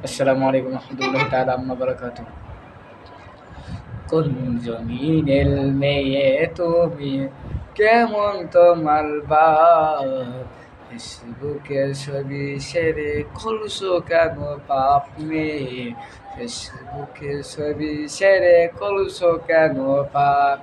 আসসালামু আলাইকুম রহমতুল্লাহি তাআলা আম্মা বারাকাতুহু। কোন জমিনের মেয়ে তুমি, কেমন তোমার বাপ? ফেসবুকের ছবি ছেড়ে খুলছো কেন পাপ মেয়ে? ফেসবুকের ছবি ছেড়ে খুলছো কেন পাপ?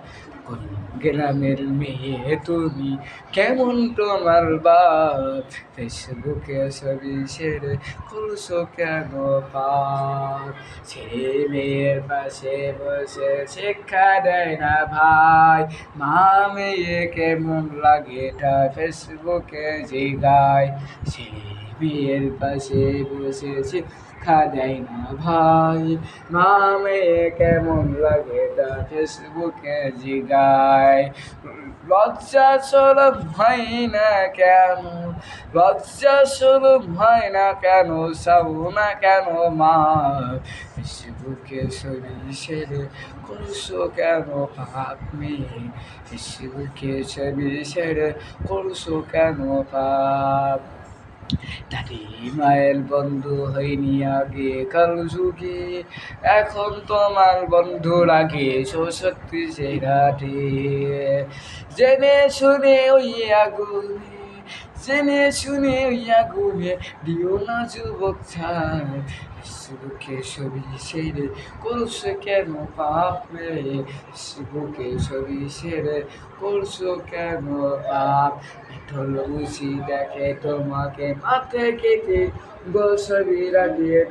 কোন গ্রামের মেয়ে তুমি, কেমন তোমার বাপ? ফেসবুকের ছবি ছেড়ে খুলছো কেন পাপ? ছেলে মেয়ের পাশে বসে শিক্ষা দেয় না ভাই, মা মেয়ে কেমন লাগে তা ফেসবুকে জিগায়। ছেলে মেয়ের পাশে বসে শিক্ষা দেয় না ভাই, মা মেয়ে কেমন লাগে তা ফেসবুকে জিগায়। লজ্জা শরম হয় না কেন? লজ্জা শরম হয় না কেন? চাও না কেন মা? ফেসবুকে ছবি ছেড়ে করছো কেন পাপ মেয়ে? ফেসবুকে ছবি ছেড়ে করছো কেন পাপ? দাদি মায়ের বন্ধু হয়নি আগে কাল যুগে, এখন তোমার বন্ধু লাগে সত্যি সেরাটে। জেনে শুনে ওই আগুনে, জেনে শুনে ওই আগুনে দিও না যুবক ছাই। ফেসবুকে ছবি ছেড়ে করছো কেন পাপ রে? ফেসবুকে ছবি ছেড়ে করছো কেন পাপ? বিঠল বুঝি দেখে তোমাকে মাঠে কেটে গোল ছবি লাগিয়ে দেয়।